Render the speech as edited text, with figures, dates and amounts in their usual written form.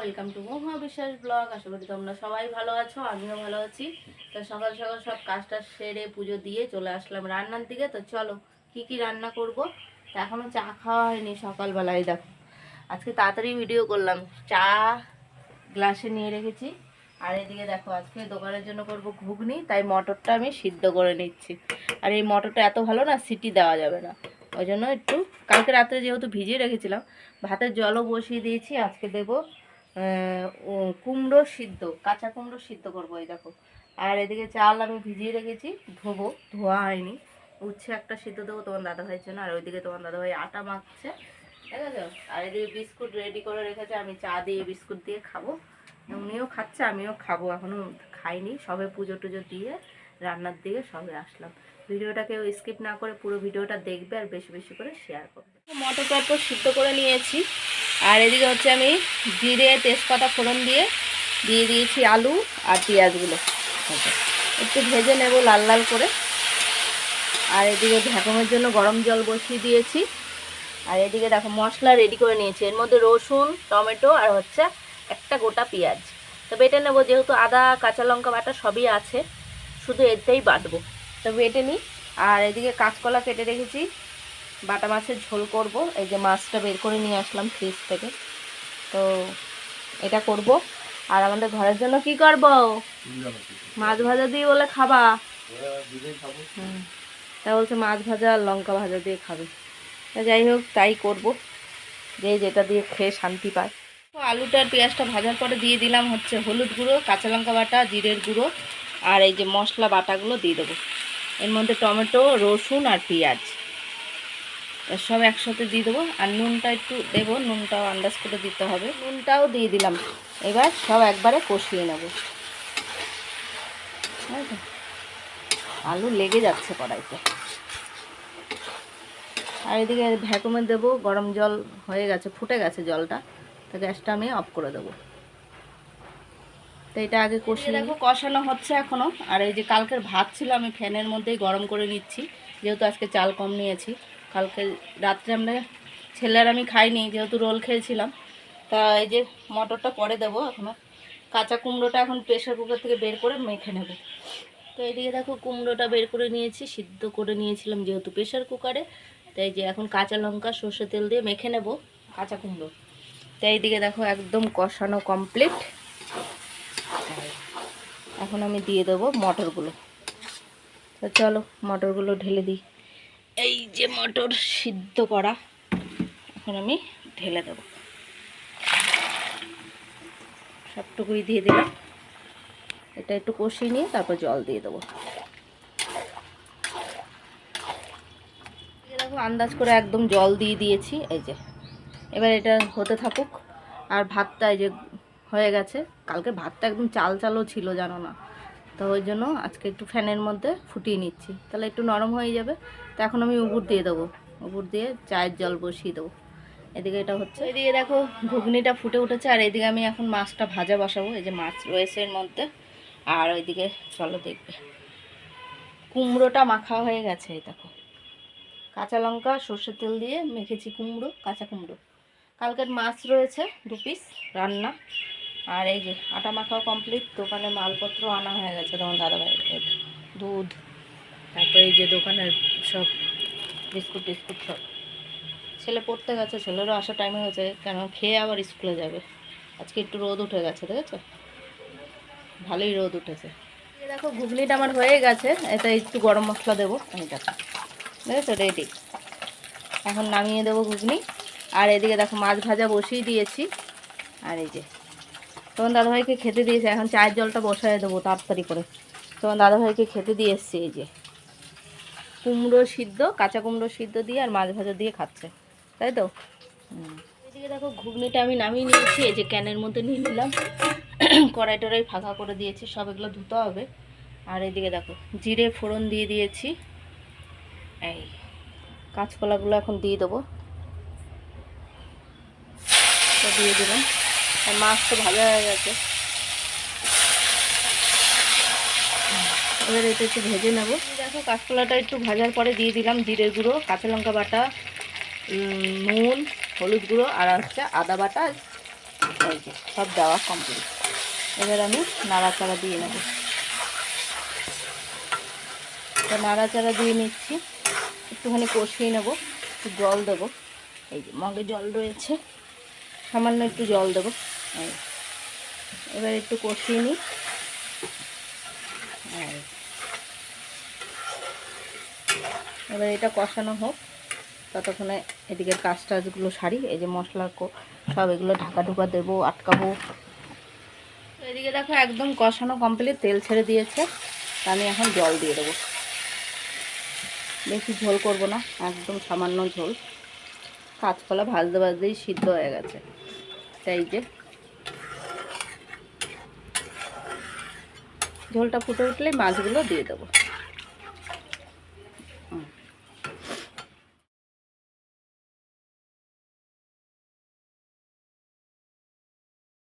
Welcome to মহুয়া বিশ্বাস blog. আশা করি তোমরা সবাই ভালো আছো, আমিও ভালো আছি। তো সকাল সকাল সব কাজটা সেরে পুজো দিয়ে চলে আসলাম রান্নার দিকে। তো চলো কি কি রান্না করব। তো এখনো চা খাওয়া হয়নি সকালবেলায়, দেখো আজকে তাড়াতাড়ি ভিডিও করলাম। চা গ্লাসে নিয়ে রেখেছি, আর এদিকে দেখো আজকে দোকানের জন্য করব ঘুগনি, তাই মটরটা আমি সিদ্ধ করে নিচ্ছি। আর এই মটরটা এত ভালো না, সিটি দেওয়া যাবে না, ওই জন্য একটু কালকে রাত্রে যেহেতু ভিজিয়ে রেখেছিলাম, ভাতের জলও বসিয়ে দিয়েছি। আজকে দেবো কুমড়ো সিদ্ধ, কাঁচা কুমড়ো সিদ্ধ করবো, এই দেখো। আর এদিকে চাল আমি ভিজিয়ে রেখেছি, ধোবো, ধোয়া হয়নি। উচ্ছে একটা সিদ্ধ দেবো তোমার দাদাভাইয়ের জন্য, আর ওইদিকে তোমার দাদাভাই আটা মাখছে, ঠিক আছে। আর এদিকে বিস্কুট রেডি করে রেখেছে, আমি চা দিয়ে বিস্কুট দিয়ে খাবো। উনিও খাচ্ছে, আমিও খাবো, এখনও খাইনি, সবে পুজো টুজো দিয়ে রান্নার দিকে সবে আসলাম। ভিডিওটাকে স্কিপ না করে পুরো ভিডিওটা দেখবে আর বেশি বেশি করে শেয়ার করবে। মটরটা তো সিদ্ধ করে নিয়েছি, আর এদিকে হচ্ছে আমি জিরে তেজপাতা ফোড়ন দিয়ে দিয়েছি আলু আর পেঁয়াজগুলো, একটু ভেজে নেব লাল লাল করে। আর এদিকে ঢাকনের জন্য গরম জল বসিয়ে দিয়েছি। আর এদিকে দেখো মশলা রেডি করে নিয়েছি, এর মধ্যে রসুন, টমেটো আর হচ্ছে একটা গোটা পেঁয়াজ। তো বেটে নেবো, যেহেতু আদা কাঁচা লঙ্কা বাটা সবই আছে, শুধু এতেই বাটবো। তো বেটে নিই। আর এদিকে কাঁচকলা কেটে রেখেছি, বাটা মাছের ঝোল করব। এই যে মাছটা বের করে নিয়ে আসলাম ফ্রিজ থেকে, তো এটা করব। আর আমাদের ঘরের জন্য কি করব, মাছ ভাজা দিয়ে বলে খাবা। তা বলছে মাছ ভাজা আর লঙ্কা ভাজা দিয়ে খাবে। যাই হোক তাই করব, যে যেটা দিয়ে খেয়ে শান্তি পায়। তো আলুটা আর পেঁয়াজটা ভাজার পরে দিয়ে দিলাম হচ্ছে হলুদ গুঁড়ো, কাঁচা লঙ্কা বাটা, জিরের গুঁড়ো, আর এই যে মশলা বাটাগুলো দিয়ে দেবো। এর মধ্যে টমেটো, রসুন আর পেঁয়াজ সব একসাথে দিয়ে দেবো। আর নুনটা একটু দেবো, নুনটাও আন্দাজ করে দিতে হবে, নুনটাও দিয়ে দিলাম। এবার সব একবারে কষিয়ে নেব। আলু লেগে যাচ্ছে কড়াইতে। আর এদিকে ভ্যাকুমে দেবো, গরম জল হয়ে গেছে, ফুটে গেছে জলটা, তো গ্যাসটা আমি অফ করে দেবো। তো এটা আগে কষিয়ে দেখো কষানো হচ্ছে এখনও। আর এই যে কালকের ভাত ছিল, আমি ফ্যানের মধ্যেই গরম করে নিচ্ছি, যেহেতু আজকে চাল কম নিয়েছি। কালকে রাত্রে আমরা ছেলের আমি খাইনি, যেহেতু রোল খেয়েছিলাম। তা এই যে মটরটা পরে দেবো, এখনও কাঁচা কুমড়োটা এখন প্রেশার কুকার থেকে বের করে মেখে নেব। তো এইদিকে দেখো কুমড়োটা বের করে নিয়েছি, সিদ্ধ করে নিয়েছিলাম যেহেতু প্রেশার কুকারে। তাই যে এখন কাঁচা লঙ্কা সর্ষে তেল দিয়ে মেখে নেব কাঁচা কুমড়ো। তো এইদিকে দেখো একদম কষানো কমপ্লিট। এখন আমি দিয়ে দেবো মটরগুলো। তো চলো মটরগুলো ঢেলে দিই। এই যে মটর সিদ্ধ করা, এখন আমি ঢেলে দেবো, সবটুকুই দিয়ে দিলাম। এটা একটু কষিয়ে নিয়ে তারপর জল দিয়ে দেবো। দেখো আন্দাজ করে একদম জল দিয়ে দিয়েছি। এই যে এবার এটা হতে থাকুক। আর ভাতটা এই যে হয়ে গেছে, কালকে ভাতটা একদম চাল চালও ছিল জানো না, তো ওই জন্য আজকে একটু ফ্যানের মধ্যে ফুটিয়ে নিচ্ছি, তাহলে একটু নরম হয়ে যাবে। তো এখন আমি উগুর দিয়ে দেবো, উগুর দিয়ে চায়ের জল বসিয়ে দেবো। এদিকে এটা হচ্ছে, এদিকে দেখো ঘুগনিটা ফুটে উঠেছে। আর এদিকে আমি এখন মাছটা ভাজা বসাবো, এই যে মাছ রয়েছে এর মধ্যে। আর ওইদিকে চলো দেখবে কুমড়োটা মাখা হয়ে গেছে, এই দেখো কাঁচা লঙ্কা সর্ষের তেল দিয়ে মেখেছি কুমড়ো, কাঁচা কুমড়ো। কালকের মাছ রয়েছে 2 পিস রান্না। আর এই যে আটা মাখাও কমপ্লিট, দোকানে মালপত্র আনা হয়ে গেছে তোমার দাদাভাইয়ের, দুধ, তারপরে এই যে দোকানের সব বিস্কুট টিস্কুট সব। ছেলে পড়তে গেছে, ছেলেরও আসার টাইম হয়ে গেছে, কেন খেয়ে আবার স্কুলে যাবে। আজকে একটু রোদ উঠে গেছে, দেখেছো ভালোই রোদ উঠেছে। দেখো ঘুগনিটা আমার হয়ে গেছে, এটা একটু গরম মশলা দেবো, আমি দেখো দেখেছো রেডি। এখন নামিয়ে দেবো ঘুগনি। আর এদিকে দেখো মাছ ভাজা বসিয়ে দিয়েছি। আর এই যে তোমার দাদাভাইকে খেতে দিয়েছে, এখন চায়ের জলটা বসায় দেবো তাড়াতাড়ি করে। তোমার দাদাভাইকে খেতে দিয়ে এসছি, এই যে কুমড়ো সিদ্ধ, কাঁচা কুমড়ো সিদ্ধ দিয়ে আর মাছ ভাজা দিয়ে খাচ্ছে, তাই তো। এদিকে দেখো ঘুগনিটা আমি নামিয়ে নিয়েছি, এই যে ক্যানের মধ্যে নিয়ে নিলাম। কড়াই টড়াই ফাঁকা করে দিয়েছি, সব এগুলো ধুতে হবে। আর এদিকে দেখো জিরে ফোড়ন দিয়ে দিয়েছি। এই কাঁচকলাগুলো এখন দিয়ে দেবো, দিয়ে দিলাম। আর মাছ তো ভাজা হয়ে গেছে, এবার এটা একটু ভেজে নেবো। দেখো কাঁচকলাটা একটু ভাজার পরে দিয়ে দিলাম জিরের গুঁড়ো, কাঁচা লঙ্কা বাটা, নুন, হলুদ গুঁড়ো আর হচ্ছে আদা বাটা, এই যে সব দেওয়া কমপ্লিট। এবার আমি নাড়াচাড়া দিয়ে নেব। তো নাড়াচাড়া দিয়ে নিচ্ছি, একটুখানি কষিয়ে নেব, একটু জল দেবো। এই যে মগে জল রয়েছে, সামান্য একটু জল দেবো। এবার একটু কষিয়ে নিই। এবার এটা কষানো হোক, ততক্ষণে এদিকের কাজ টাজগুলো সারি। এই যে মশলা সব এগুলো ঢাকা ঢুকা দেবো, আটকাবো। এদিকে দেখো একদম কষানো কমপ্লিট, তেল ছেড়ে দিয়েছে। আমি এখন জল দিয়ে দেবো। বেশি ঝোল করব না, একদম সামান্য ঝোল। কাঁচকলা ভাজতে ভাজতেই সিদ্ধ হয়ে গেছে। তাই যে ঝোলটা ফুটে উঠলেই মাছগুলো দিয়ে দেবো।